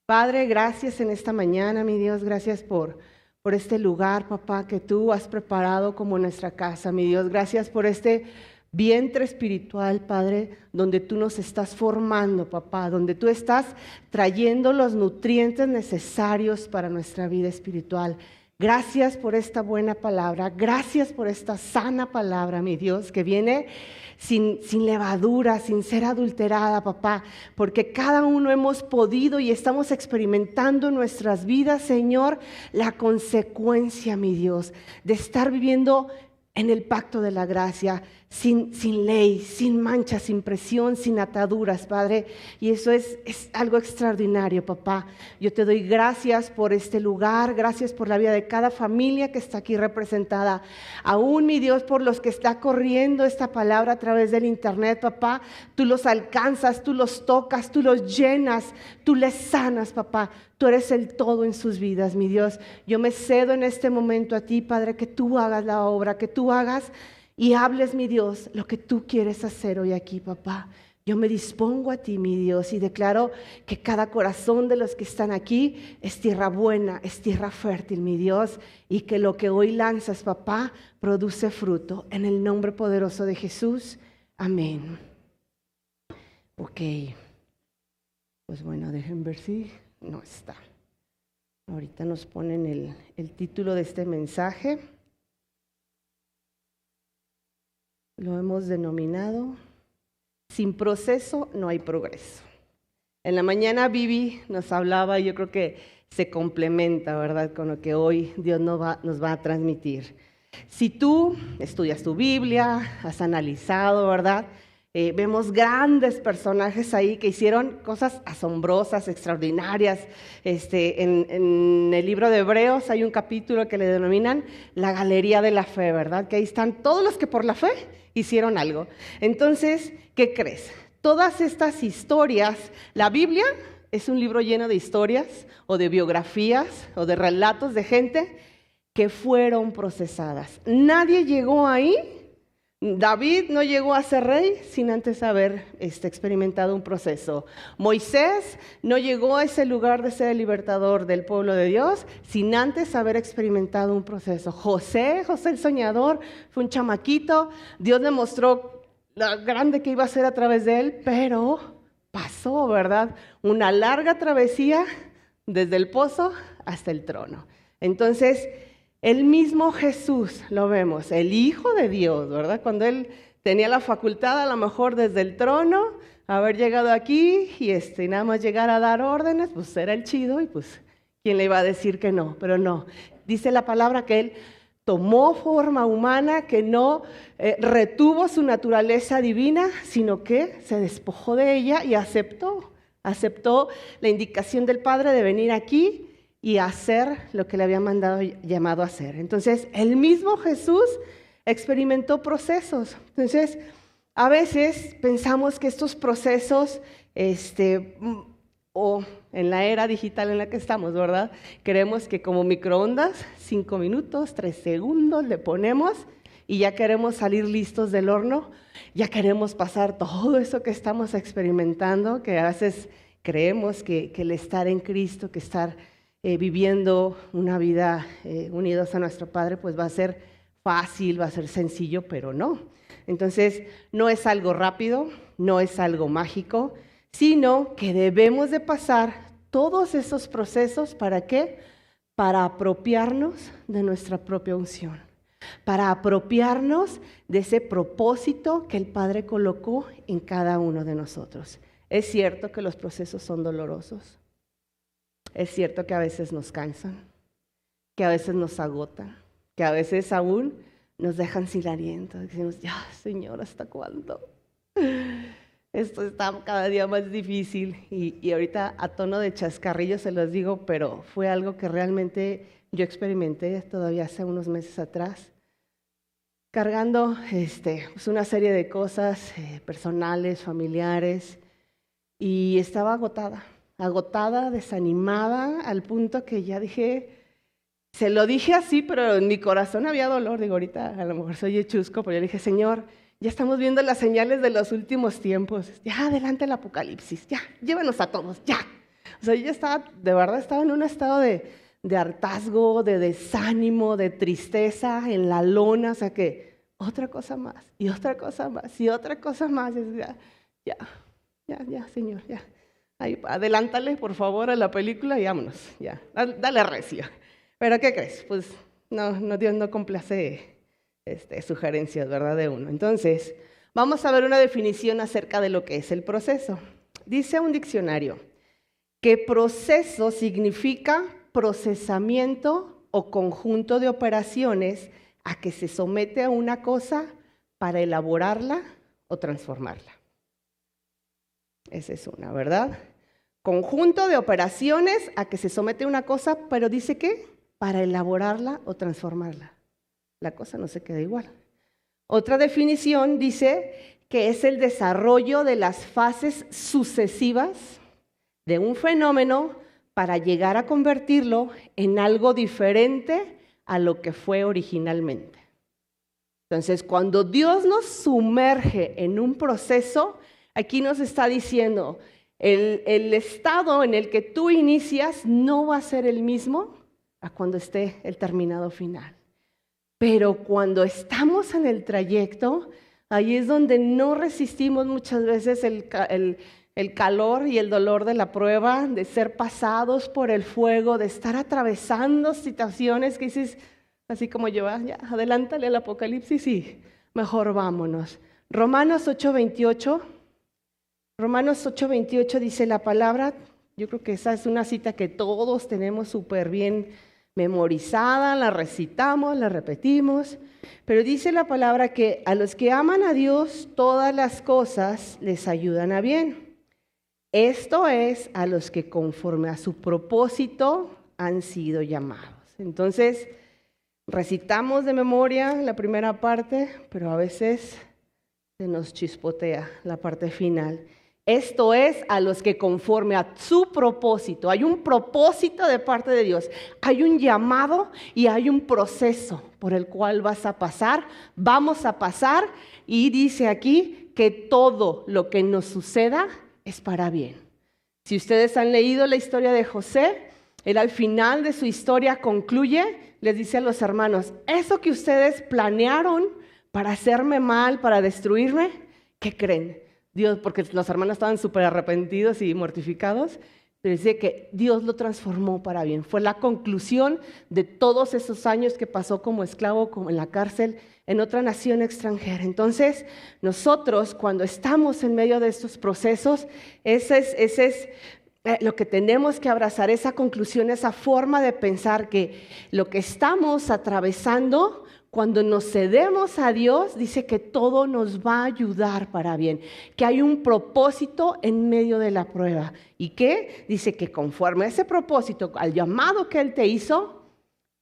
Padre, gracias en esta mañana, mi Dios, gracias por este lugar, papá, que tú has preparado como nuestra casa, mi Dios. Gracias por este vientre espiritual, Padre, donde tú nos estás formando, papá, donde tú estás trayendo los nutrientes necesarios para nuestra vida espiritual. Gracias por esta buena palabra, gracias por esta sana palabra, mi Dios, que viene sin levadura, sin ser adulterada, papá, porque cada uno hemos podido y estamos experimentando en nuestras vidas, Señor, la consecuencia, mi Dios, de estar viviendo en el pacto de la gracia, sin ley, sin mancha, sin presión, sin ataduras, Padre. Y eso es algo extraordinario, papá. Yo te doy gracias por este lugar, gracias por la vida de cada familia que está aquí representada. Aún, mi Dios, por los que está corriendo esta palabra a través del internet, papá. Tú los alcanzas, tú los tocas, tú los llenas, tú les sanas, papá. Tú eres el todo en sus vidas, mi Dios. Yo me cedo en este momento a ti, Padre, que tú hagas la obra, que tú hagas y hables, mi Dios, lo que tú quieres hacer hoy aquí, papá. Yo me dispongo a ti, mi Dios, y declaro que cada corazón de los que están aquí es tierra buena, es tierra fértil, mi Dios, y que lo que hoy lanzas, papá, produce fruto. En el nombre poderoso de Jesús, amén. Ok, pues bueno, dejen ver si no está. Ahorita nos ponen el título de este mensaje. Lo hemos denominado Sin proceso no hay progreso. En la mañana Vivi nos hablaba, y yo creo que se complementa, ¿verdad?, con lo que hoy Dios nos va a transmitir. Si tú estudias tu Biblia, has analizado, ¿verdad?, vemos grandes personajes ahí que hicieron cosas asombrosas, extraordinarias. En el libro de Hebreos hay un capítulo que le denominan la galería de la fe, ¿verdad? Que ahí están todos los que por la fe hicieron algo. Entonces, ¿qué crees? Todas estas historias, la Biblia es un libro lleno de historias o de biografías o de relatos de gente que fueron procesadas. Nadie llegó ahí. David no llegó a ser rey sin antes haber experimentado un proceso. Moisés no llegó a ese lugar de ser el libertador del pueblo de Dios sin antes haber experimentado un proceso. José el soñador, fue un chamaquito. Dios le mostró lo grande que iba a ser a través de él, pero pasó, ¿verdad?, una larga travesía desde el pozo hasta el trono. Entonces, el mismo Jesús, lo vemos, el Hijo de Dios, ¿verdad? Cuando Él tenía la facultad, a lo mejor desde el trono, haber llegado aquí y nada más llegar a dar órdenes, pues era el chido y pues, ¿quién le iba a decir que no? Pero no, dice la palabra que Él tomó forma humana, que no retuvo su naturaleza divina, sino que se despojó de ella y aceptó la indicación del Padre de venir aquí y hacer lo que le había llamado a hacer. Entonces, el mismo Jesús experimentó procesos. Entonces, a veces pensamos que estos procesos, o en la era digital en la que estamos, ¿verdad?, creemos que como microondas, 5 minutos, 3 segundos le ponemos y ya queremos salir listos del horno, ya queremos pasar todo eso que estamos experimentando, que a veces creemos que el estar en Cristo, que estar viviendo una vida unidos a nuestro Padre, pues va a ser fácil, va a ser sencillo, pero no. Entonces, no es algo rápido, no es algo mágico, sino que debemos de pasar todos esos procesos, ¿para qué? Para apropiarnos de nuestra propia unción, para apropiarnos de ese propósito que el Padre colocó en cada uno de nosotros. Es cierto que los procesos son dolorosos. Es cierto que a veces nos cansan, que a veces nos agotan, que a veces aún nos dejan sin aliento. Decimos, ya, Señor, ¿hasta cuándo? Esto está cada día más difícil. Y ahorita a tono de chascarrillo se los digo, pero fue algo que realmente yo experimenté todavía hace unos meses atrás, cargando pues una serie de cosas personales, familiares, y estaba agotada, desanimada, al punto que ya dije, se lo dije así, pero en mi corazón había dolor. Digo, ahorita a lo mejor soy chusco, pero yo le dije, Señor, ya estamos viendo las señales de los últimos tiempos. Ya, adelante el apocalipsis, ya, llévanos a todos, ya. O sea, yo ya estaba, de verdad estaba en un estado de hartazgo, de desánimo, de tristeza, en la lona, o sea que otra cosa más, y otra cosa más, y otra cosa más. Ya, Señor, ya. Ahí, adelántale, por favor, a la película y vámonos, ya. Dale recio. ¿Pero qué crees? Pues no, Dios no complace sugerencias, ¿verdad? De uno. Entonces, vamos a ver una definición acerca de lo que es el proceso. Dice un diccionario que proceso significa procesamiento o conjunto de operaciones a que se somete a una cosa para elaborarla o transformarla. Esa es una, ¿verdad? Conjunto de operaciones a que se somete una cosa, pero dice ¿qué? Para elaborarla o transformarla. La cosa no se queda igual. Otra definición dice que es el desarrollo de las fases sucesivas de un fenómeno para llegar a convertirlo en algo diferente a lo que fue originalmente. Entonces, cuando Dios nos sumerge en un proceso, aquí nos está diciendo, el estado en el que tú inicias no va a ser el mismo a cuando esté el terminado final. Pero cuando estamos en el trayecto, ahí es donde no resistimos muchas veces el calor y el dolor de la prueba, de ser pasados por el fuego, de estar atravesando situaciones que dices, así como yo, ya, adelántale al Apocalipsis y mejor vámonos. Romanos 8:28 dice la palabra, yo creo que esa es una cita que todos tenemos súper bien memorizada, la recitamos, la repetimos, pero dice la palabra que a los que aman a Dios todas las cosas les ayudan a bien. Esto es a los que conforme a su propósito han sido llamados. Entonces, recitamos de memoria la primera parte, pero a veces se nos chispotea la parte final. Esto es a los que conforme a su propósito, hay un propósito de parte de Dios, hay un llamado y hay un proceso por el cual vamos a pasar y dice aquí que todo lo que nos suceda es para bien. Si ustedes han leído la historia de José, él al final de su historia concluye, les dice a los hermanos, eso que ustedes planearon para hacerme mal, para destruirme, ¿qué creen? Dios, porque los hermanos estaban súper arrepentidos y mortificados, pero dice que Dios lo transformó para bien. Fue la conclusión de todos esos años que pasó como esclavo, como en la cárcel, en otra nación extranjera. Entonces, nosotros cuando estamos en medio de estos procesos, ese es lo que tenemos que abrazar, esa conclusión, esa forma de pensar que lo que estamos atravesando, cuando nos cedemos a Dios, dice que todo nos va a ayudar para bien, que hay un propósito en medio de la prueba. ¿Y qué? Dice que conforme a ese propósito, al llamado que Él te hizo,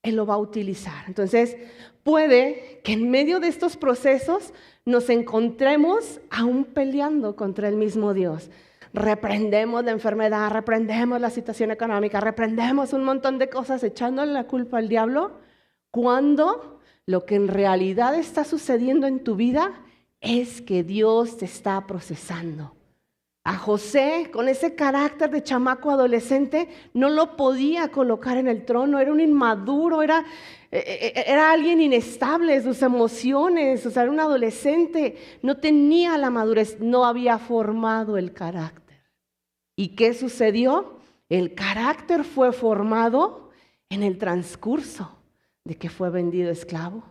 Él lo va a utilizar. Entonces, puede que en medio de estos procesos nos encontremos aún peleando contra el mismo Dios. Reprendemos la enfermedad, reprendemos la situación económica, reprendemos un montón de cosas echándole la culpa al diablo, cuando lo que en realidad está sucediendo en tu vida es que Dios te está procesando. A José, con ese carácter de chamaco adolescente, no lo podía colocar en el trono, era un inmaduro, era alguien inestable, sus emociones, o sea, era un adolescente, no tenía la madurez, no había formado el carácter. ¿Y qué sucedió? El carácter fue formado en el transcurso de que fue vendido esclavo,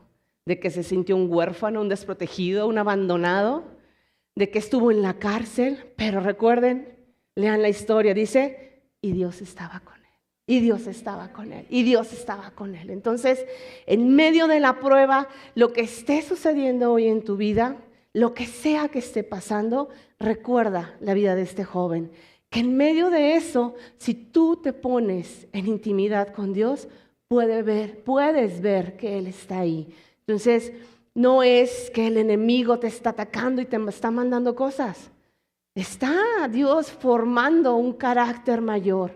de que se sintió un huérfano, un desprotegido, un abandonado, de que estuvo en la cárcel, pero recuerden, lean la historia, dice, y Dios estaba con él, y Dios estaba con él, y Dios estaba con él. Entonces, en medio de la prueba, lo que esté sucediendo hoy en tu vida, lo que sea que esté pasando, recuerda la vida de este joven, que en medio de eso, si tú te pones en intimidad con Dios, puedes ver que Él está ahí. Entonces, no es que el enemigo te está atacando y te está mandando cosas. Está Dios formando un carácter mayor,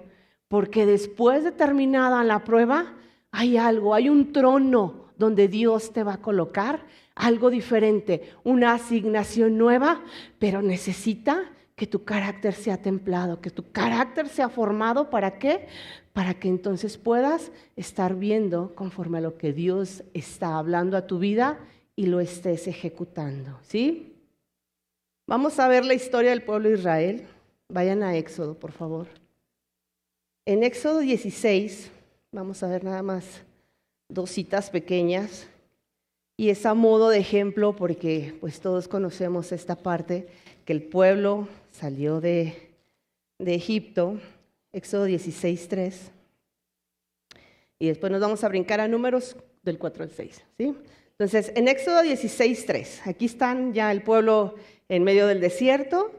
porque después de terminada la prueba, hay algo, hay un trono donde Dios te va a colocar, algo diferente, una asignación nueva, pero necesita que tu carácter sea templado, que tu carácter sea formado. ¿Para qué? Para que entonces puedas estar viendo conforme a lo que Dios está hablando a tu vida y lo estés ejecutando, ¿sí? Vamos a ver la historia del pueblo de Israel. Vayan a Éxodo, por favor. En Éxodo 16, vamos a ver nada más 2 citas pequeñas. Y es a modo de ejemplo porque pues todos conocemos esta parte, que el pueblo salió de Egipto, Éxodo 16:3. Y después nos vamos a brincar a Números del 4 al 6, ¿sí? Entonces, en Éxodo 16:3, aquí están ya el pueblo en medio del desierto.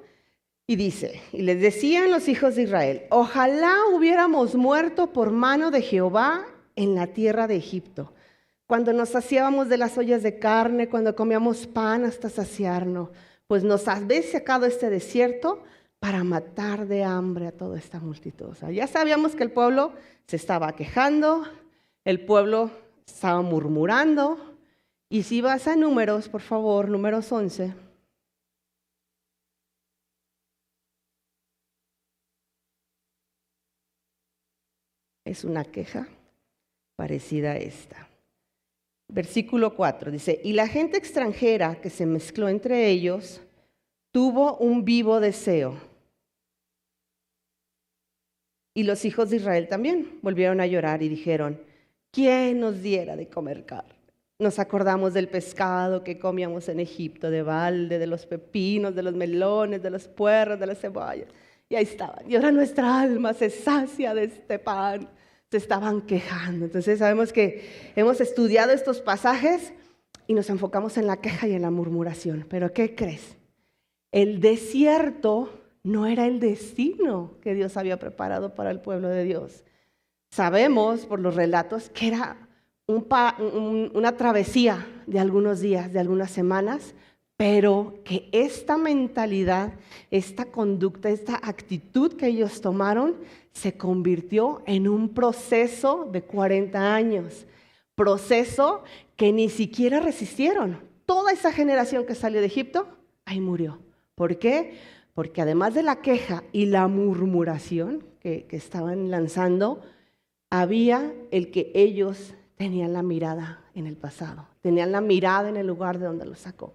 Y dice, y les decían los hijos de Israel, ojalá hubiéramos muerto por mano de Jehová en la tierra de Egipto, cuando nos saciábamos de las ollas de carne, cuando comíamos pan hasta saciarnos, pues nos habéis sacado este desierto para matar de hambre a toda esta multitud. O sea, ya sabíamos que el pueblo se estaba quejando, el pueblo estaba murmurando. Y si vas a Números, por favor, Números 11. Es una queja parecida a esta. Versículo 4 dice, y la gente extranjera que se mezcló entre ellos tuvo un vivo deseo. Y los hijos de Israel también volvieron a llorar y dijeron, ¿quién nos diera de comer carne? Nos acordamos del pescado que comíamos en Egipto, de balde, de los pepinos, de los melones, de los puerros, de las cebollas. Y ahí estaban. Y ahora nuestra alma se sacia de este pan. Se estaban quejando. Entonces sabemos que hemos estudiado estos pasajes y nos enfocamos en la queja y en la murmuración. Pero ¿qué crees? El desierto no era el destino que Dios había preparado para el pueblo de Dios. Sabemos por los relatos que era una travesía de algunos días, de algunas semanas, pero que esta mentalidad, esta conducta, esta actitud que ellos tomaron se convirtió en un proceso de 40 años, proceso que ni siquiera resistieron. Toda esa generación que salió de Egipto, ahí murió. ¿Por qué? Porque además de la queja y la murmuración que estaban lanzando, había el que ellos tenían la mirada en el pasado, tenían la mirada en el lugar de donde los sacó.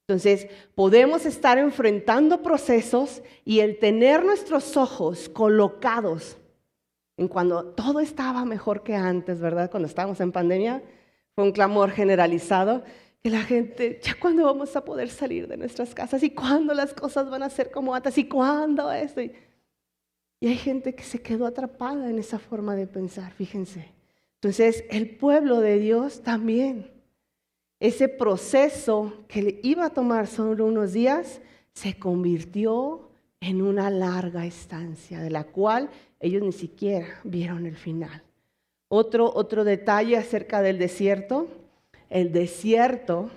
Entonces, podemos estar enfrentando procesos y el tener nuestros ojos colocados en cuando todo estaba mejor que antes, ¿verdad? Cuando estábamos en pandemia, fue un clamor generalizado que la gente, ¿ya cuándo vamos a poder salir de nuestras casas? ¿Y cuándo las cosas van a ser como antes? ¿Y cuándo esto? Y hay gente que se quedó atrapada en esa forma de pensar, fíjense. Entonces, el pueblo de Dios también. Ese proceso que le iba a tomar solo unos días se convirtió en una larga estancia, de la cual ellos ni siquiera vieron el final. Otro detalle acerca del desierto. El desierto,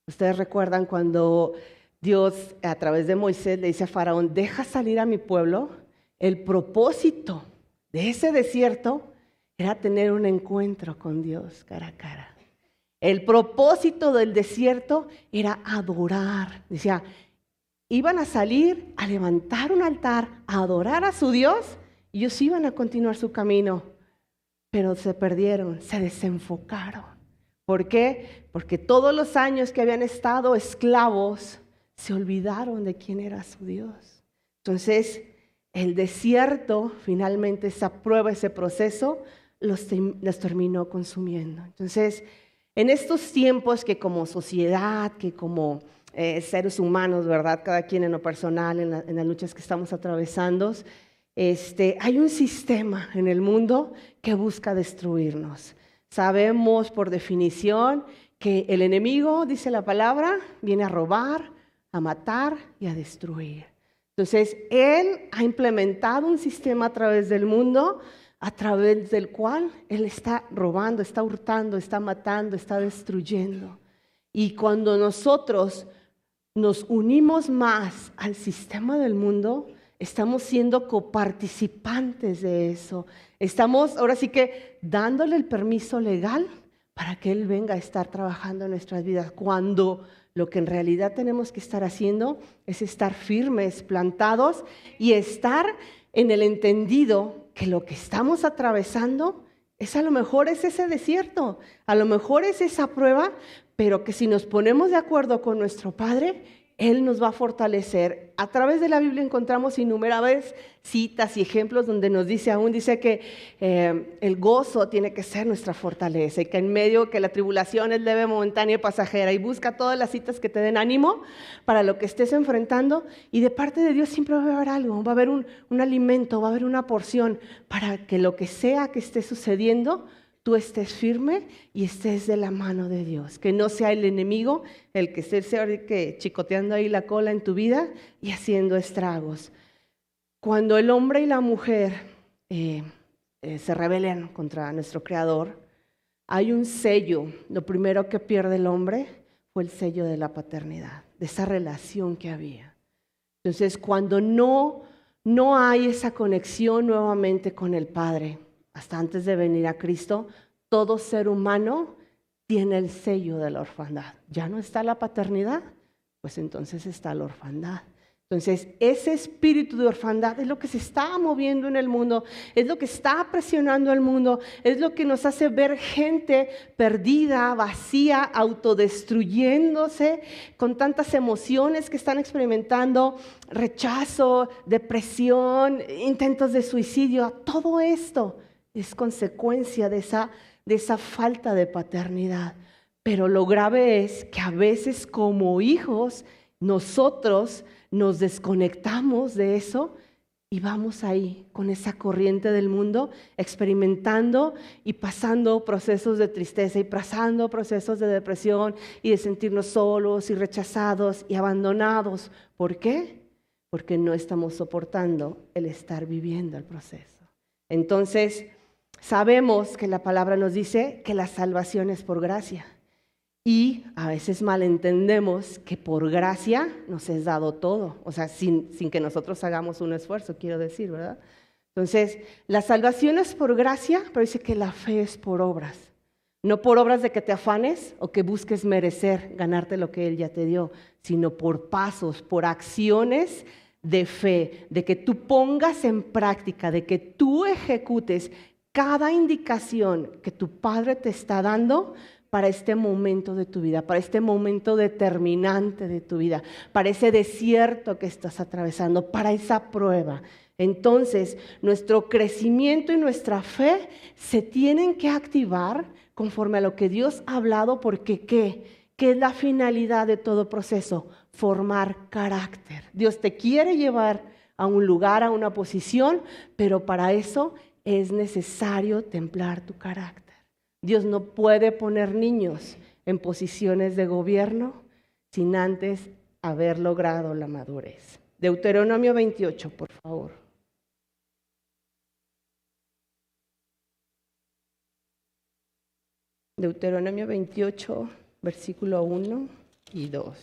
ustedes recuerdan cuando Dios a través de Moisés le dice a Faraón, deja salir a mi pueblo. El propósito de ese desierto era tener un encuentro con Dios cara a cara. El propósito del desierto era adorar. Decía, iban a salir a levantar un altar, a adorar a su Dios, y ellos iban a continuar su camino, pero se perdieron, se desenfocaron. ¿Por qué? Porque todos los años que habían estado esclavos, se olvidaron de quién era su Dios. Entonces, el desierto, finalmente esa prueba, ese proceso, los terminó consumiendo. Entonces, en estos tiempos que como sociedad, que como seres humanos, ¿verdad? Cada quien en lo personal, en las luchas que estamos atravesando, hay un sistema en el mundo que busca destruirnos. Sabemos por definición que el enemigo, dice la palabra, viene a robar, a matar y a destruir. Entonces, él ha implementado un sistema a través del mundo a través del cual él está robando, está hurtando, está matando, está destruyendo. Y cuando nosotros nos unimos más al sistema del mundo, estamos siendo coparticipantes de eso. Estamos ahora sí que dándole el permiso legal para que él venga a estar trabajando en nuestras vidas. Cuando Lo que en realidad tenemos que estar haciendo es estar firmes, plantados y estar en el entendido que lo que estamos atravesando a lo mejor es ese desierto, a lo mejor es esa prueba, pero que si nos ponemos de acuerdo con nuestro Padre, Él nos va a fortalecer. A través de la Biblia encontramos innumerables citas y ejemplos donde nos dice que el gozo tiene que ser nuestra fortaleza y que en medio que la tribulación es leve, momentánea y pasajera, y busca todas las citas que te den ánimo para lo que estés enfrentando, y de parte de Dios siempre va a haber algo, va a haber un alimento, va a haber una porción para que lo que sea que esté sucediendo, tú estés firme y estés de la mano de Dios. Que no sea el enemigo el que esté chicoteando ahí la cola en tu vida y haciendo estragos. Cuando el hombre y la mujer se rebelen contra nuestro Creador, hay un sello. Lo primero que pierde el hombre fue el sello de la paternidad, de esa relación que había. Entonces, cuando no hay esa conexión nuevamente con el Padre, hasta antes de venir a Cristo, todo ser humano tiene el sello de la orfandad. ¿Ya no está la paternidad? Pues entonces está la orfandad. Entonces, ese espíritu de orfandad es lo que se está moviendo en el mundo, es lo que está presionando al mundo, es lo que nos hace ver gente perdida, vacía, autodestruyéndose, con tantas emociones que están experimentando, rechazo, depresión, intentos de suicidio. Todo esto es consecuencia de esa falta de paternidad. Pero lo grave es que a veces como hijos nosotros nos desconectamos de eso y vamos ahí con esa corriente del mundo, experimentando y pasando procesos de tristeza y pasando procesos de depresión y de sentirnos solos y rechazados y abandonados. ¿Por qué? Porque no estamos soportando el estar viviendo el proceso. Entonces, sabemos que la palabra nos dice que la salvación es por gracia. Y a veces malentendemos que por gracia nos es dado todo, o sea, sin que nosotros hagamos un esfuerzo, quiero decir, ¿verdad? Entonces, la salvación es por gracia, pero dice que la fe es por obras. No por obras de que te afanes o que busques merecer, ganarte lo que Él ya te dio, sino por pasos, por acciones de fe, de que tú pongas en práctica, de que tú ejecutes cada indicación que tu Padre te está dando para este momento de tu vida, para este momento determinante de tu vida, para ese desierto que estás atravesando, para esa prueba. Entonces, nuestro crecimiento y nuestra fe se tienen que activar conforme a lo que Dios ha hablado, porque ¿qué es la finalidad de todo proceso? Formar carácter. Dios te quiere llevar a un lugar, a una posición, pero para eso es necesario templar tu carácter. Dios no puede poner niños en posiciones de gobierno sin antes haber logrado la madurez. Deuteronomio 28, por favor. Deuteronomio 28, versículo 1 y 2.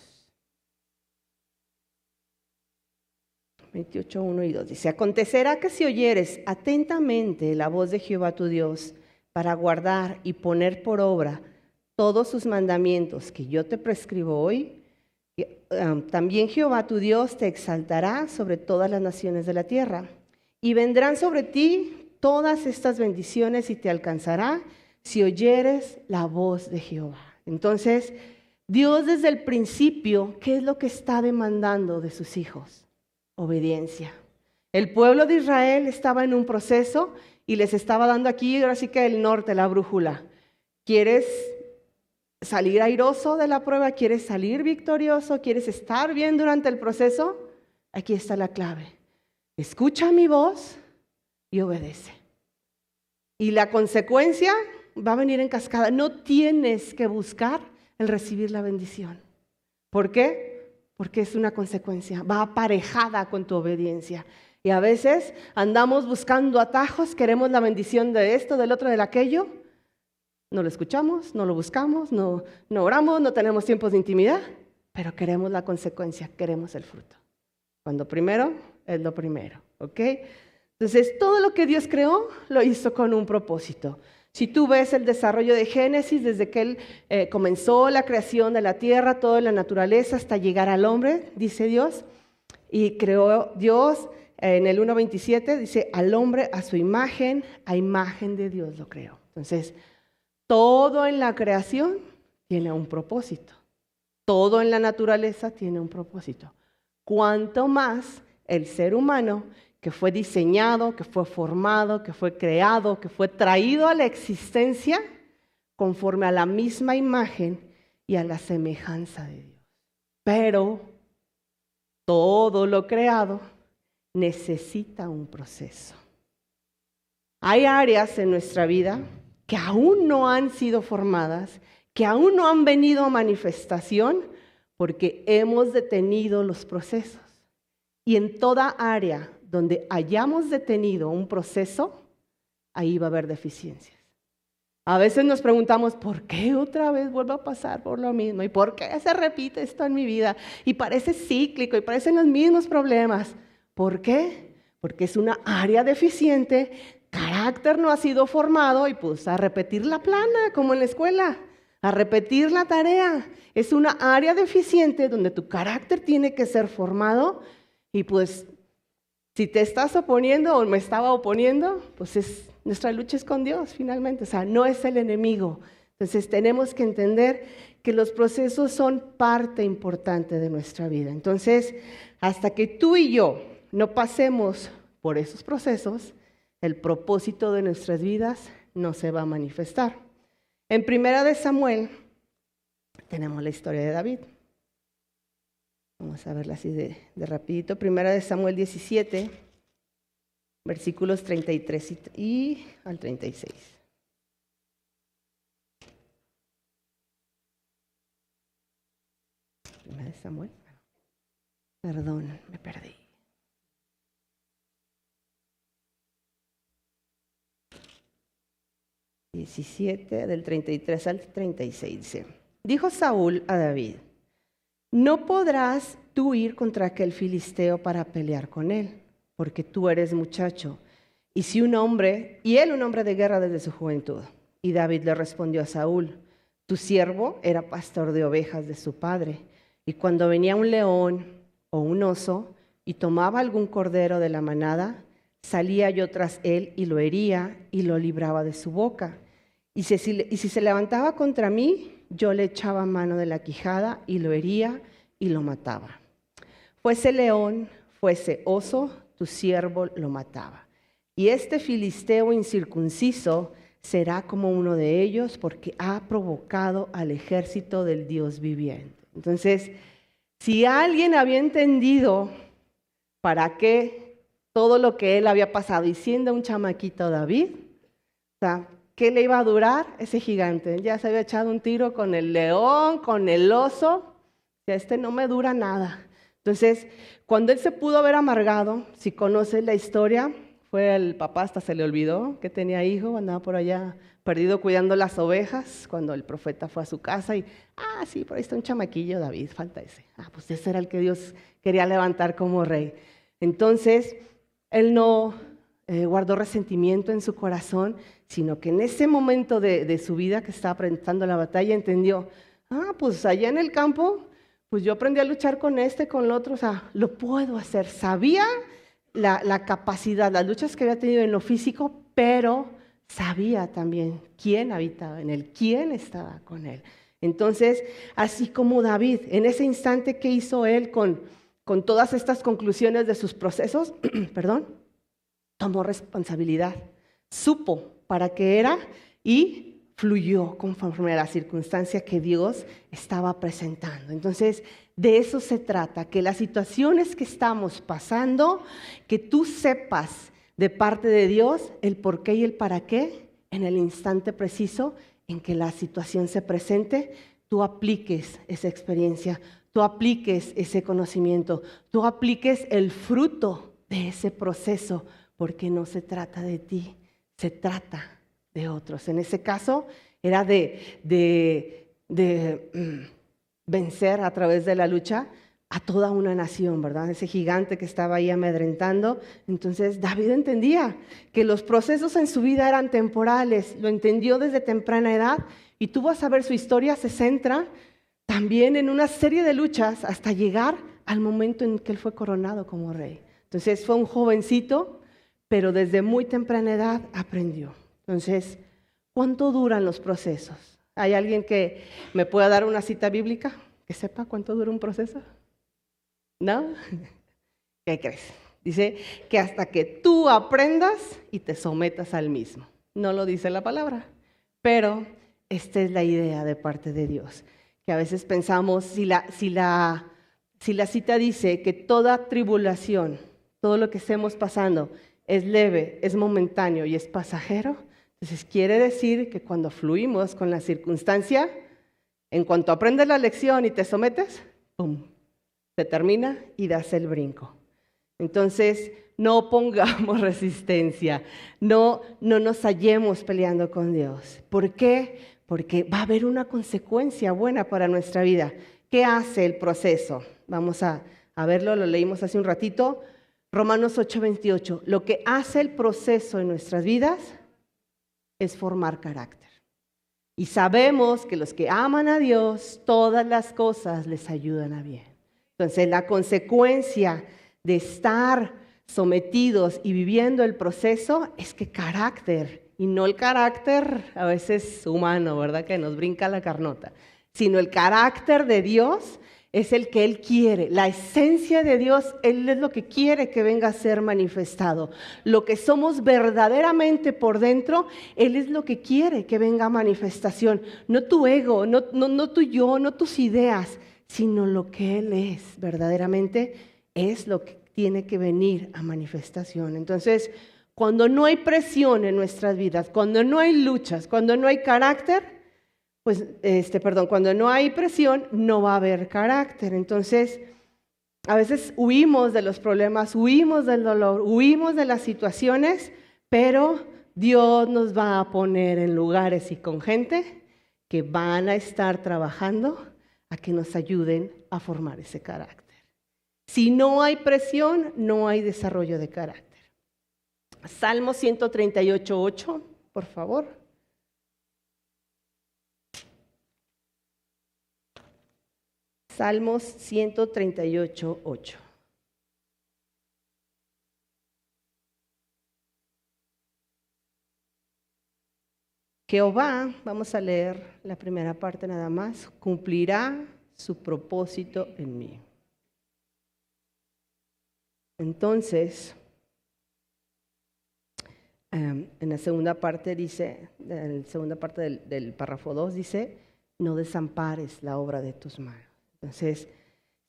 28, 1 y 2 dice: acontecerá que si oyeres atentamente la voz de Jehová tu Dios, para guardar y poner por obra todos sus mandamientos que yo te prescribo hoy, también Jehová tu Dios te exaltará sobre todas las naciones de la tierra, y vendrán sobre ti todas estas bendiciones y te alcanzará si oyeres la voz de Jehová. Entonces, Dios desde el principio, ¿qué es lo que está demandando de sus hijos? Obediencia. El pueblo de Israel estaba en un proceso y les estaba dando aquí, ahora sí que el norte, la brújula. ¿Quieres salir airoso de la prueba? ¿Quieres salir victorioso? ¿Quieres estar bien durante el proceso? Aquí está la clave. Escucha mi voz y obedece. Y la consecuencia va a venir en cascada. No tienes que buscar el recibir la bendición. ¿Por qué? Porque es una consecuencia. Va aparejada con tu obediencia. Y a veces andamos buscando atajos, queremos la bendición de esto, del otro, del aquello. No lo escuchamos, no lo buscamos, no oramos, no tenemos tiempos de intimidad, pero queremos la consecuencia, queremos el fruto. Cuando primero es lo primero, ¿ok? Entonces, todo lo que Dios creó lo hizo con un propósito. Si tú ves el desarrollo de Génesis, desde que Él comenzó la creación de la tierra, toda la naturaleza, hasta llegar al hombre, dice Dios, y creó Dios en el 1:27, dice, al hombre a su imagen, a imagen de Dios lo creó. Entonces, todo en la creación tiene un propósito. Todo en la naturaleza tiene un propósito. Cuanto más el ser humano, que fue diseñado, que fue formado, que fue creado, que fue traído a la existencia conforme a la misma imagen y a la semejanza de Dios. Pero todo lo creado necesita un proceso. Hay áreas en nuestra vida que aún no han sido formadas, que aún no han venido a manifestación porque hemos detenido los procesos. Y en toda área donde hayamos detenido un proceso, ahí va a haber deficiencias. A veces nos preguntamos, ¿por qué otra vez vuelvo a pasar por lo mismo? ¿Y por qué se repite esto en mi vida? Y parece cíclico y parecen los mismos problemas. ¿Por qué? Porque es una área deficiente, carácter no ha sido formado y pues a repetir la plana, como en la escuela, a repetir la tarea. Es una área deficiente donde tu carácter tiene que ser formado y pues si te estás oponiendo o me estaba oponiendo, pues nuestra lucha es con Dios finalmente, o sea, no es el enemigo. Entonces tenemos que entender que los procesos son parte importante de nuestra vida. Entonces, hasta que tú y yo no pasemos por esos procesos, el propósito de nuestras vidas no se va a manifestar. En 1 Samuel tenemos la historia de David. Vamos a verla así de rapidito. 1 Samuel 17, versículos 33 y al 36. ¿1 Samuel? Perdón, me perdí. Del 33 al 36 dice, dijo Saúl a David, no podrás tú ir contra aquel filisteo para pelear con él, porque tú eres muchacho, y él un hombre de guerra desde su juventud. Y David le respondió a Saúl, tu siervo era pastor de ovejas de su padre, y cuando venía un león o un oso y tomaba algún cordero de la manada, salía yo tras él y lo hería y lo libraba de su boca. Y si se levantaba contra mí, yo le echaba mano de la quijada y lo hería y lo mataba. Fuese león, fuese oso, tu siervo lo mataba. Y este filisteo incircunciso será como uno de ellos porque ha provocado al ejército del Dios viviente. Entonces, si alguien había entendido para qué todo lo que él había pasado, y siendo un chamaquito David, o sea, ¿qué le iba a durar ese gigante? Ya se había echado un tiro con el león, con el oso. No me dura nada. Entonces, cuando él se pudo haber amargado, si conoces la historia, fue el papá, hasta se le olvidó que tenía hijo, andaba por allá perdido cuidando las ovejas, cuando el profeta fue a su casa y, sí, por ahí está un chamaquillo David, falta ese. Pues ese era el que Dios quería levantar como rey. Entonces, él no guardó resentimiento en su corazón, sino que en ese momento de su vida que estaba enfrentando la batalla, entendió, pues allá en el campo, pues yo aprendí a luchar con con el otro, o sea, lo puedo hacer. Sabía la capacidad, las luchas que había tenido en lo físico, pero sabía también quién habitaba en él, quién estaba con él. Entonces, así como David, en ese instante que hizo él con todas estas conclusiones de sus procesos, tomó responsabilidad, supo para qué era y fluyó conforme a la circunstancia que Dios estaba presentando. Entonces, de eso se trata, que las situaciones que estamos pasando, que tú sepas de parte de Dios el por qué y el para qué, en el instante preciso en que la situación se presente, tú apliques esa experiencia, tú apliques ese conocimiento, tú apliques el fruto de ese proceso, porque no se trata de ti, se trata de otros. En ese caso era de vencer a través de la lucha a toda una nación, ¿verdad? Ese gigante que estaba ahí amedrentando. Entonces David entendía que los procesos en su vida eran temporales, lo entendió desde temprana edad, y tú vas a ver su historia se centra también en una serie de luchas hasta llegar al momento en que él fue coronado como rey. Entonces fue un jovencito, pero desde muy temprana edad aprendió. Entonces, ¿cuánto duran los procesos? ¿Hay alguien que me pueda dar una cita bíblica que sepa cuánto dura un proceso? ¿No? ¿Qué crees? Dice que hasta que tú aprendas y te sometas al mismo. No lo dice la palabra, pero esta es la idea de parte de Dios. Que a veces pensamos, si la cita dice que toda tribulación, todo lo que estemos pasando es leve, es momentáneo y es pasajero, entonces quiere decir que cuando fluimos con la circunstancia, en cuanto aprendes la lección y te sometes, ¡pum!, se termina y das el brinco. Entonces, no pongamos resistencia, no nos hallemos peleando con Dios. ¿Por qué? Porque va a haber una consecuencia buena para nuestra vida. ¿Qué hace el proceso? Vamos a verlo, lo leímos hace un ratito. Romanos 8:28. Lo que hace el proceso en nuestras vidas es formar carácter. Y sabemos que los que aman a Dios, todas las cosas les ayudan a bien. Entonces, la consecuencia de estar sometidos y viviendo el proceso es que carácter, y no el carácter a veces humano, ¿verdad?, que nos brinca la carnota, sino el carácter de Dios es el que Él quiere. La esencia de Dios, Él es lo que quiere que venga a ser manifestado. Lo que somos verdaderamente por dentro, Él es lo que quiere que venga a manifestación. No tu ego, no tu yo, no tus ideas, sino lo que Él es verdaderamente es lo que tiene que venir a manifestación. Entonces, cuando no hay presión en nuestras vidas, cuando no hay luchas, cuando no hay carácter, cuando no hay presión, no va a haber carácter. Entonces, a veces huimos de los problemas, huimos del dolor, huimos de las situaciones, pero Dios nos va a poner en lugares y con gente que van a estar trabajando a que nos ayuden a formar ese carácter. Si no hay presión, no hay desarrollo de carácter. Salmo 138:8, por favor. Salmos 138:8. Jehová, vamos a leer la primera parte nada más, cumplirá su propósito en mí. Entonces, en la segunda parte dice, en la segunda parte del párrafo 2 dice, no desampares la obra de tus manos. Entonces,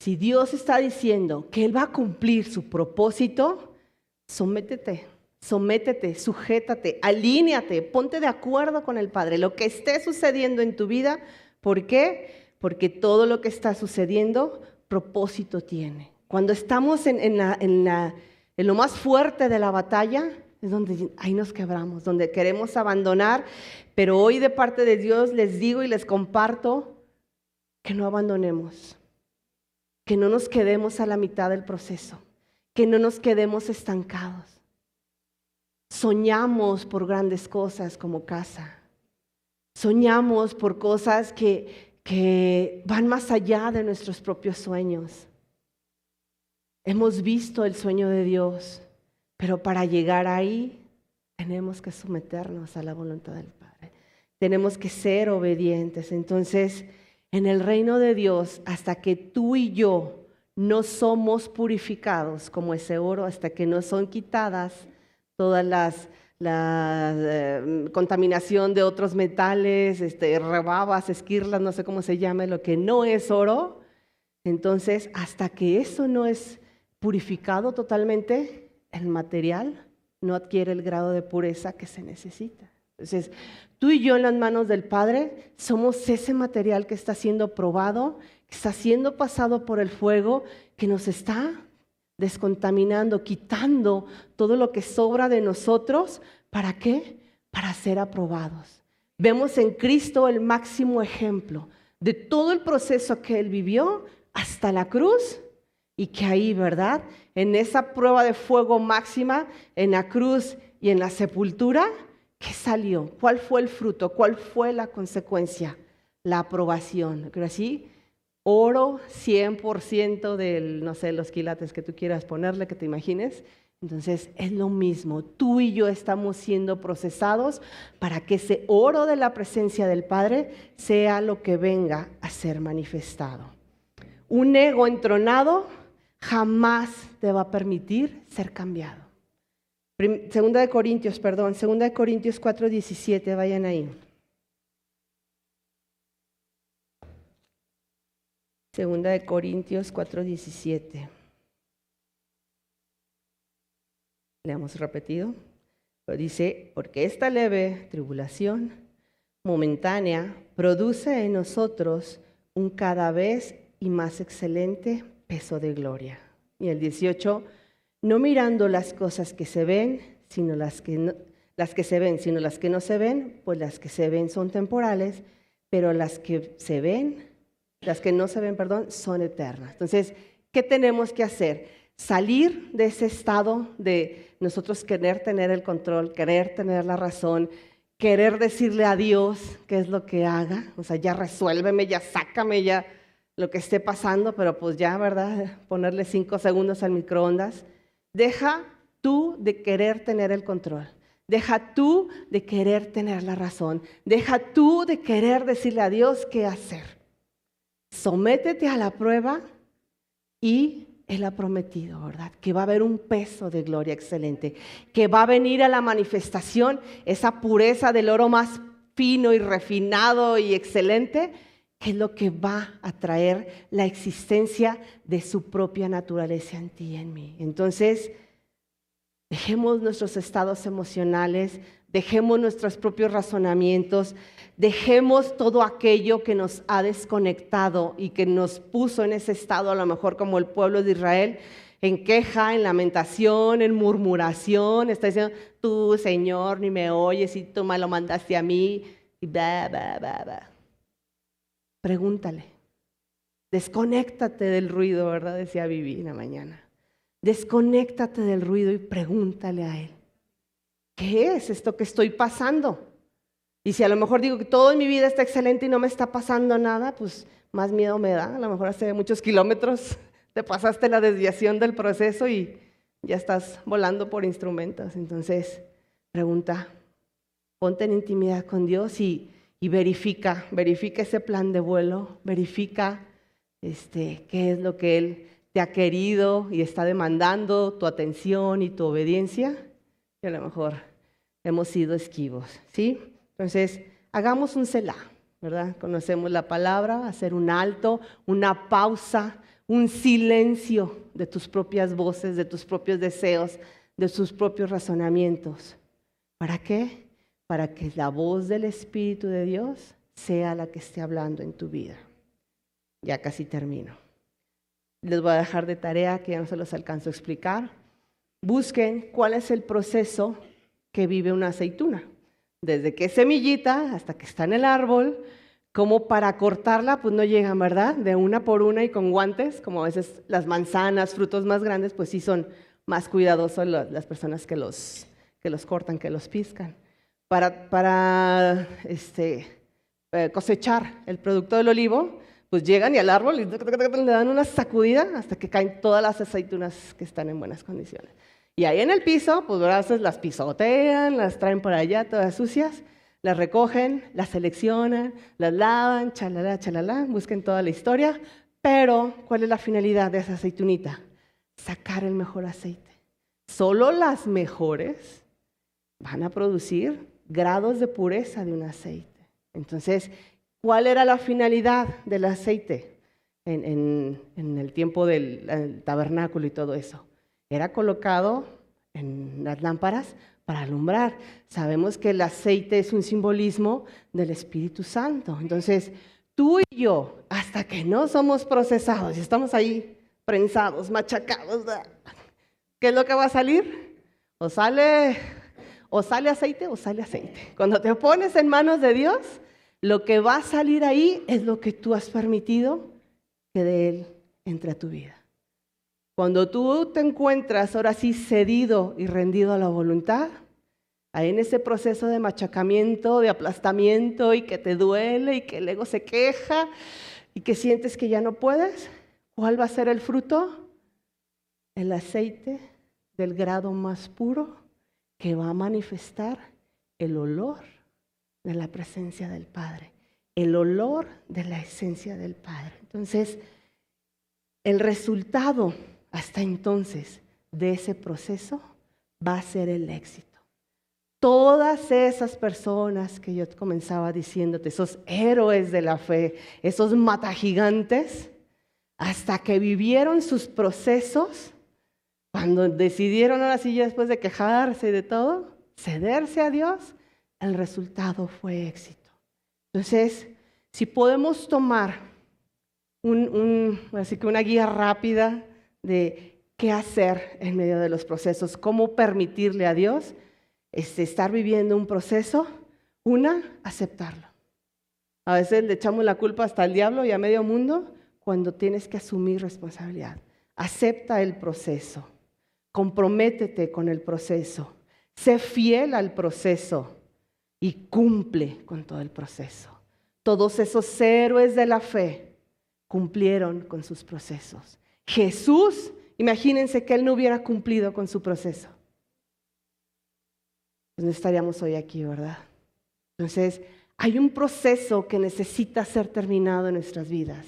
si Dios está diciendo que Él va a cumplir su propósito, sométete, sujétate, alíñate, ponte de acuerdo con el Padre. Lo que esté sucediendo en tu vida, ¿por qué? Porque todo lo que está sucediendo, propósito tiene. Cuando estamos en lo más fuerte de la batalla, es donde ahí nos quebramos, donde queremos abandonar, pero hoy de parte de Dios les digo y les comparto que no abandonemos, que no nos quedemos a la mitad del proceso, que no nos quedemos estancados. Soñamos por grandes cosas como casa, soñamos por cosas que van más allá de nuestros propios sueños. Hemos visto el sueño de Dios, pero para llegar ahí tenemos que someternos a la voluntad del Padre. Tenemos que ser obedientes. Entonces, en el reino de Dios, hasta que tú y yo no somos purificados como ese oro, hasta que no son quitadas todas la contaminación de otros metales, rebabas, esquirlas, no sé cómo se llame, lo que no es oro, entonces hasta que eso no es purificado totalmente, el material no adquiere el grado de pureza que se necesita. Entonces, tú y yo en las manos del Padre somos ese material que está siendo probado, que está siendo pasado por el fuego, que nos está descontaminando, quitando todo lo que sobra de nosotros. ¿Para qué? Para ser aprobados. Vemos en Cristo el máximo ejemplo de todo el proceso que Él vivió hasta la cruz. Y que ahí, ¿verdad? En esa prueba de fuego máxima, en la cruz y en la sepultura, ¿qué salió? ¿Cuál fue el fruto? ¿Cuál fue la consecuencia? La aprobación. ¿Creo así? Oro 100% del, no sé, los quilates que tú quieras ponerle, que te imagines. Entonces es lo mismo, tú y yo estamos siendo procesados para que ese oro de la presencia del Padre sea lo que venga a ser manifestado. Un ego entronado jamás te va a permitir ser cambiado. Segunda de Corintios 4:17, vayan ahí. Segunda de Corintios 4:17. Le hemos repetido, pero dice, porque esta leve tribulación momentánea produce en nosotros un cada vez y más excelente peso de gloria. Y el 18, no mirando las cosas que se ven, sino las que no se ven, pues las que se ven son temporales, pero las que no se ven, son eternas. Entonces, ¿qué tenemos que hacer? Salir de ese estado de nosotros querer tener el control, querer tener la razón, querer decirle a Dios qué es lo que haga, o sea, ya resuélveme, ya sácame, ya lo que esté pasando, pero pues ya, ¿verdad? Ponerle 5 segundos al microondas. Deja tú de querer tener el control, deja tú de querer tener la razón, deja tú de querer decirle a Dios qué hacer. Sométete a la prueba y Él ha prometido, ¿verdad? Que va a haber un peso de gloria excelente, que va a venir a la manifestación esa pureza del oro más fino y refinado y excelente, que es lo que va a traer la existencia de su propia naturaleza en ti y en mí. Entonces, dejemos nuestros estados emocionales, dejemos nuestros propios razonamientos, dejemos todo aquello que nos ha desconectado y que nos puso en ese estado, a lo mejor como el pueblo de Israel, en queja, en lamentación, en murmuración. Está diciendo, tú, Señor, ni me oyes y tú me lo mandaste a mí. Y Pregúntale. Desconéctate del ruido, ¿verdad? Decía Vivi en la mañana. Desconéctate del ruido y pregúntale a Él. ¿Qué es esto que estoy pasando? Y si a lo mejor digo que todo en mi vida está excelente y no me está pasando nada, pues más miedo me da. A lo mejor hace muchos kilómetros te pasaste la desviación del proceso y ya estás volando por instrumentos. Entonces, pregunta, ponte en intimidad con Dios y verifica ese plan de vuelo, verifica qué es lo que Él te ha querido y está demandando tu atención y tu obediencia. Y a lo mejor hemos sido esquivos, ¿sí? Entonces, hagamos un selá, ¿verdad? Conocemos la palabra, hacer un alto, una pausa, un silencio de tus propias voces, de tus propios deseos, de tus propios razonamientos. ¿Para qué? Para que la voz del Espíritu de Dios sea la que esté hablando en tu vida. Ya casi termino. Les voy a dejar de tarea que ya no se los alcanzo a explicar. Busquen cuál es el proceso que vive una aceituna. Desde que es semillita hasta que está en el árbol, como para cortarla, pues no llegan, ¿verdad? De una por una y con guantes, como a veces las manzanas, frutos más grandes, pues sí son más cuidadosos las personas que los cortan, que los piscan. Para cosechar el producto del olivo, pues llegan y al árbol y le dan una sacudida hasta que caen todas las aceitunas que están en buenas condiciones. Y ahí en el piso, pues a veces las pisotean, las traen por allá todas sucias, las recogen, las seleccionan, las lavan, chalala, busquen toda la historia. Pero, ¿cuál es la finalidad de esa aceitunita? Sacar el mejor aceite. Solo las mejores van a producir grados de pureza de un aceite. Entonces, ¿cuál era la finalidad del aceite en el tiempo del tabernáculo y todo eso? Era colocado en las lámparas para alumbrar. Sabemos que el aceite es un simbolismo del Espíritu Santo. Entonces, tú y yo, hasta que no somos procesados y estamos ahí prensados, machacados, ¿qué es lo que va a salir? O sale aceite o sale aceite. Cuando te pones en manos de Dios, lo que va a salir ahí es lo que tú has permitido que de Él entre a tu vida. Cuando tú te encuentras ahora sí cedido y rendido a la voluntad, ahí en ese proceso de machacamiento, de aplastamiento y que te duele y que el ego se queja y que sientes que ya no puedes, ¿cuál va a ser el fruto? El aceite del grado más puro que va a manifestar el olor de la presencia del Padre, el olor de la esencia del Padre. Entonces, el resultado hasta entonces de ese proceso va a ser el éxito. Todas esas personas que yo comenzaba diciéndote, esos héroes de la fe, esos matagigantes, hasta que vivieron sus procesos, cuando decidieron ahora sí, ya después de quejarse y de todo, cederse a Dios, el resultado fue éxito. Entonces, si podemos tomar así que una guía rápida de qué hacer en medio de los procesos, cómo permitirle a Dios estar viviendo un proceso, aceptarlo. A veces le echamos la culpa hasta al diablo y a medio mundo cuando tienes que asumir responsabilidad. Acepta el proceso, comprométete con el proceso, sé fiel al proceso y cumple con todo el proceso. Todos esos héroes de la fe cumplieron con sus procesos. Jesús, imagínense que Él no hubiera cumplido con su proceso. Pues no estaríamos hoy aquí, ¿verdad? Entonces, hay un proceso que necesita ser terminado en nuestras vidas.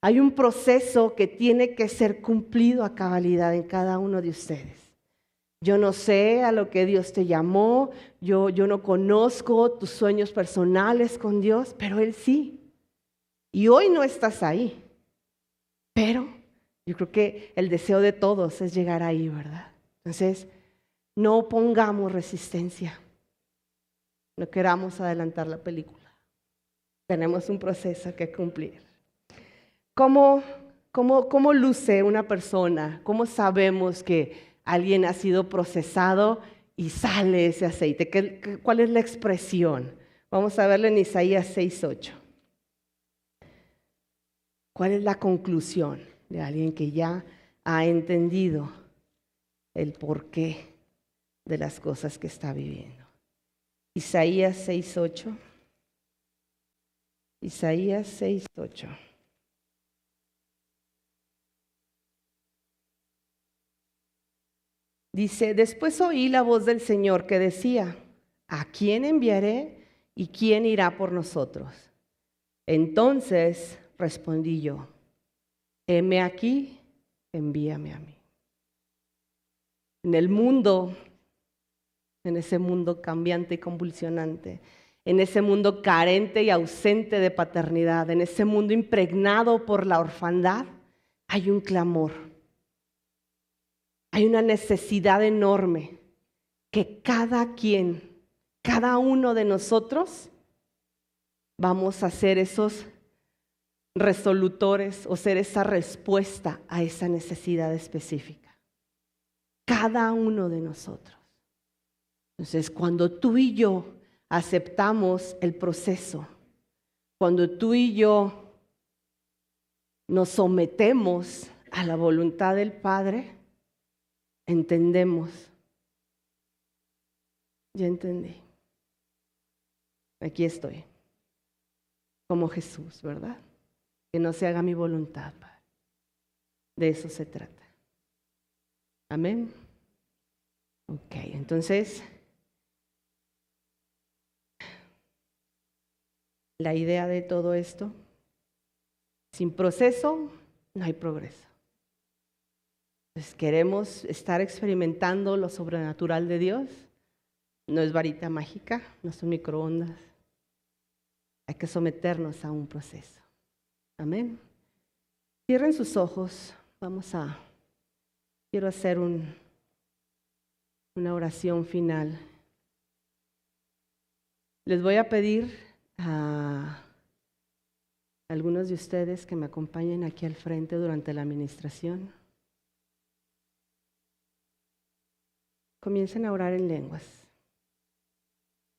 Hay un proceso que tiene que ser cumplido a cabalidad en cada uno de ustedes. Yo no sé a lo que Dios te llamó, yo no conozco tus sueños personales con Dios, pero Él sí. Y hoy no estás ahí, pero yo creo que el deseo de todos es llegar ahí, ¿verdad? Entonces, no pongamos resistencia, no queramos adelantar la película. Tenemos un proceso que cumplir. ¿Cómo luce una persona? ¿Cómo sabemos que alguien ha sido procesado y sale ese aceite? ¿Cuál es la expresión? Vamos a verlo en Isaías 6:8. ¿Cuál es la conclusión de alguien que ya ha entendido el porqué de las cosas que está viviendo? Isaías 6:8. Isaías 6:8. Dice, después oí la voz del Señor que decía, ¿a quién enviaré y quién irá por nosotros? Entonces respondí yo, heme aquí, envíame a mí. En el mundo, en ese mundo cambiante y convulsionante, en ese mundo carente y ausente de paternidad, en ese mundo impregnado por la orfandad, hay un clamor. Hay una necesidad enorme que cada uno de nosotros, vamos a ser esos resolutores o ser esa respuesta a esa necesidad específica. Cada uno de nosotros. Entonces, cuando tú y yo aceptamos el proceso, cuando tú y yo nos sometemos a la voluntad del Padre, entendemos. Ya entendí. Aquí estoy, como Jesús, ¿verdad? Que no se haga mi voluntad, Padre. De eso se trata. Amén. Ok, entonces, la idea de todo esto, sin proceso no hay progreso. Entonces, queremos estar experimentando lo sobrenatural de Dios. No es varita mágica, no son microondas. Hay que someternos a un proceso. Amén. Cierren sus ojos. Quiero hacer una oración final. Les voy a pedir a algunos de ustedes que me acompañen aquí al frente durante la administración. Comiencen a orar en lenguas.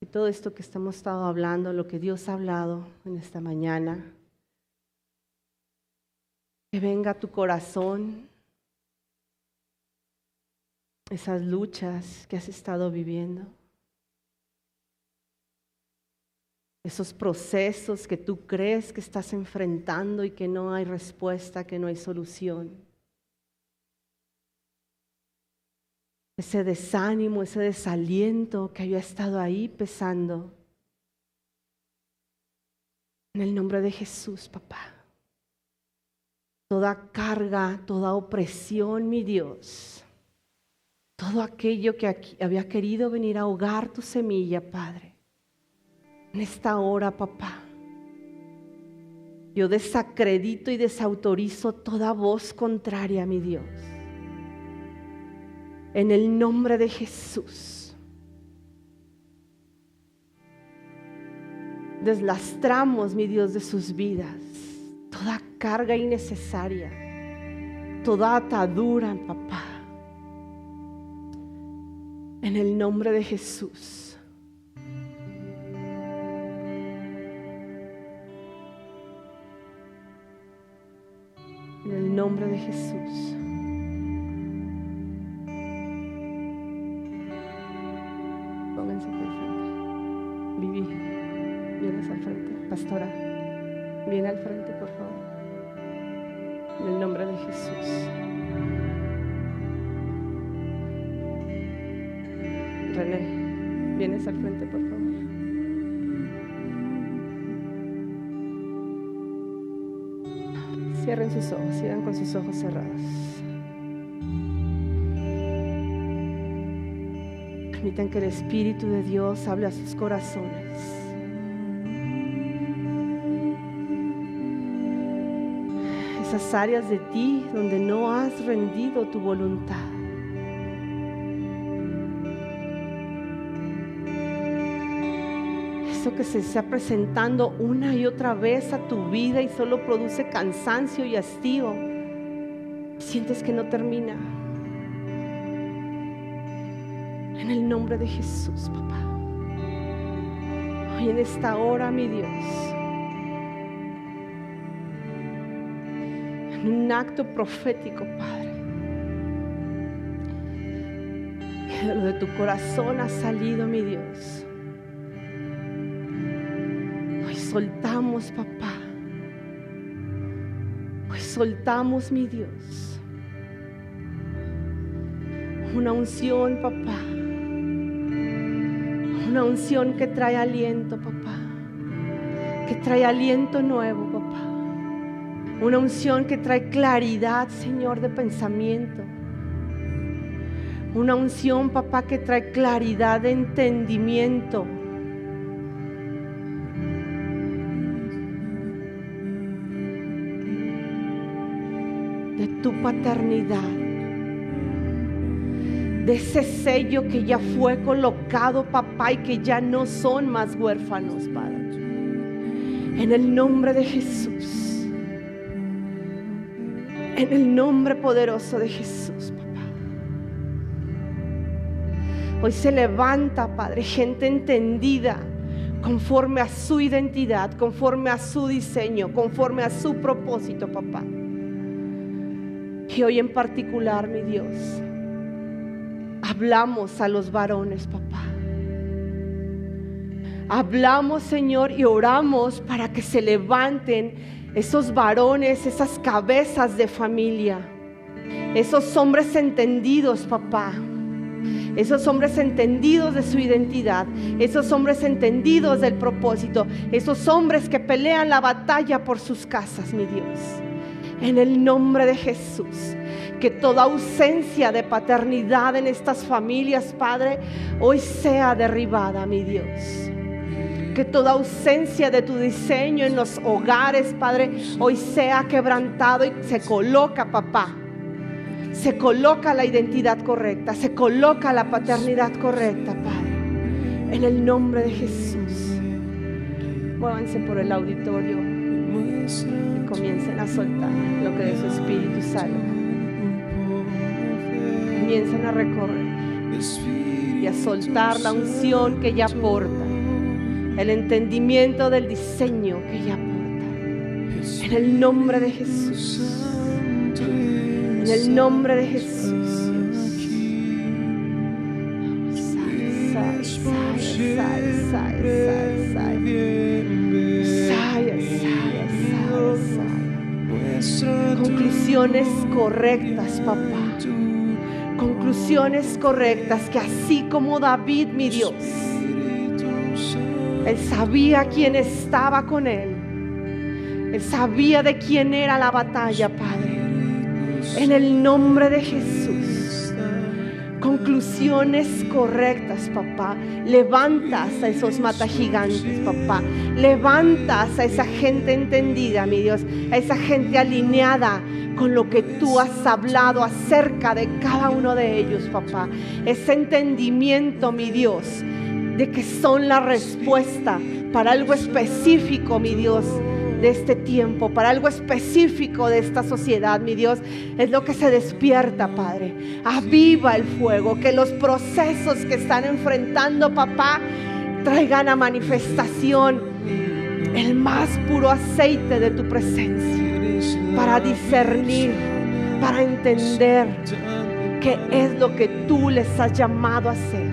Y todo esto que estamos estado hablando, lo que Dios ha hablado en esta mañana, que venga a tu corazón esas luchas que has estado viviendo, esos procesos que tú crees que estás enfrentando y que no hay respuesta, que no hay solución. Ese desánimo, ese desaliento que había estado ahí pesando. En el nombre de Jesús, papá. Toda carga, toda opresión, mi Dios. Todo aquello que había querido venir a ahogar tu semilla, Padre. En esta hora, papá. Yo desacredito y desautorizo toda voz contraria, mi Dios. En el nombre de Jesús. Deslastramos, mi Dios, de sus vidas toda carga innecesaria, toda atadura, papá. En el nombre de Jesús. En el nombre de Jesús. Pónganse aquí al frente. Vivi, vienes al frente. Pastora, viene al frente, por favor. En el nombre de Jesús. René, vienes al frente, por favor. Cierren sus ojos, sigan con sus ojos cerrados. Permitan que el Espíritu de Dios hable a sus corazones. Esas áreas de ti donde no has rendido tu voluntad. Eso que se está presentando una y otra vez a tu vida y solo produce cansancio y hastío. Sientes que no termina. En el nombre de Jesús, papá. Hoy en esta hora, mi Dios, en un acto profético, Padre, que de lo de tu corazón ha salido, mi Dios. Hoy soltamos, papá. Hoy soltamos, mi Dios, una unción, papá. Una unción que trae aliento, papá. Que trae aliento nuevo, papá. Una unción que trae claridad, Señor, de pensamiento. Una unción, papá, que trae claridad de entendimiento. De tu paternidad. De ese sello que ya fue colocado, papá, y que ya no son más huérfanos, Padre. En el nombre de Jesús. En el nombre poderoso de Jesús, papá. Hoy se levanta, Padre, gente entendida conforme a su identidad, conforme a su diseño, conforme a su propósito, papá. Y hoy en particular, mi Dios, hablamos a los varones, papá. Hablamos, Señor, y oramos para que se levanten esos varones, esas cabezas de familia, esos hombres entendidos, papá. Esos hombres entendidos de su identidad, esos hombres entendidos del propósito, esos hombres que pelean la batalla por sus casas, mi Dios. En el nombre de Jesús, que toda ausencia de paternidad en estas familias, Padre, hoy sea derribada, mi Dios. Que toda ausencia de tu diseño en los hogares, Padre, hoy sea quebrantado y se coloca, papá. Se coloca la identidad correcta, se coloca la paternidad correcta, Padre. En el nombre de Jesús. Muévanse por el auditorio y comiencen a soltar lo que de su espíritu salga. Comiencen a recorrer y a soltar la unción que ella porta, el entendimiento del diseño que ella porta. En el nombre de Jesús. En el nombre de Jesús, Dios. Conclusiones correctas, papá. Conclusiones correctas, que así como David, mi Dios, él sabía quién estaba con él. Él sabía de quién era la batalla, Padre. En el nombre de Jesús. Conclusiones correctas, papá. Levantas a esos matagigantes, papá. Levantas a esa gente entendida, mi Dios. A esa gente alineada con lo que tú has hablado acerca de cada uno de ellos, papá. Ese entendimiento, mi Dios, de que son la respuesta para algo específico, mi Dios, de este tiempo, para algo específico de esta sociedad, mi Dios, es lo que se despierta, Padre. Aviva el fuego, que los procesos que están enfrentando, papá, traigan a manifestación el más puro aceite de tu presencia, para discernir, para entender qué es lo que tú les has llamado a hacer,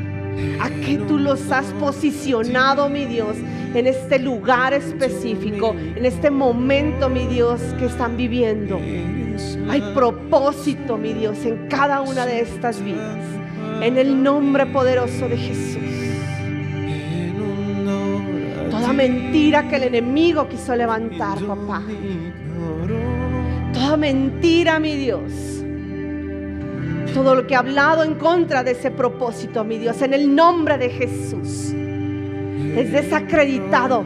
a qué tú los has posicionado, mi Dios, en este lugar específico, en este momento, mi Dios, que están viviendo. Hay propósito, mi Dios, en cada una de estas vidas, en el nombre poderoso de Jesús. Toda mentira que el enemigo quiso levantar, papá, toda mentira, mi Dios, todo lo que ha hablado en contra de ese propósito, mi Dios, en el nombre de Jesús, es desacreditado,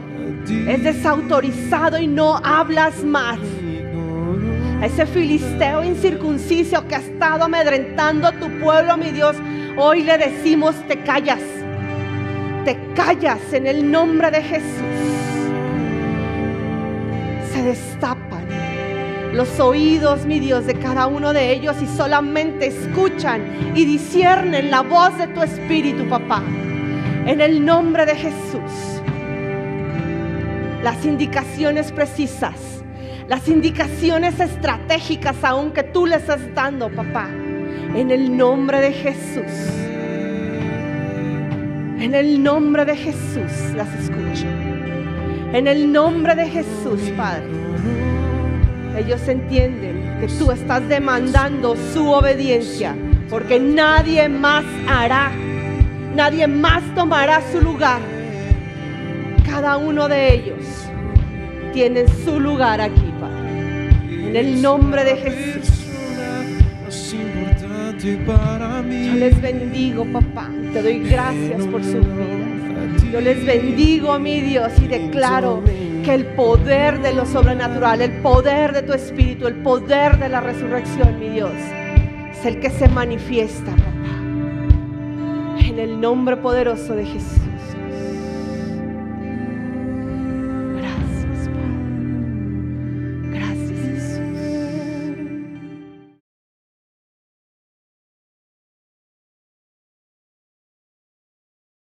es desautorizado y no hablas más. A ese filisteo incircunciso que ha estado amedrentando a tu pueblo, mi Dios, hoy le decimos: te callas en el nombre de Jesús. Se destapan los oídos, mi Dios, de cada uno de ellos, y solamente escuchan y disciernen la voz de tu Espíritu, papá, en el nombre de Jesús. Las indicaciones precisas, las indicaciones estratégicas aún que tú les estás dando, papá, en el nombre de Jesús, en el nombre de Jesús las escucho. En el nombre de Jesús, Padre. Ellos entienden que tú estás demandando su obediencia, porque nadie más hará, nadie más tomará su lugar. Cada uno de ellos tiene su lugar aquí, Padre, en el nombre de Jesús. Yo les bendigo, papá, te doy gracias por sus vidas. Yo les bendigo, mi Dios, y declaro que el poder de lo sobrenatural, el poder de tu Espíritu, el poder de la resurrección, mi Dios, es el que se manifiesta, papá, en el nombre poderoso de Jesús.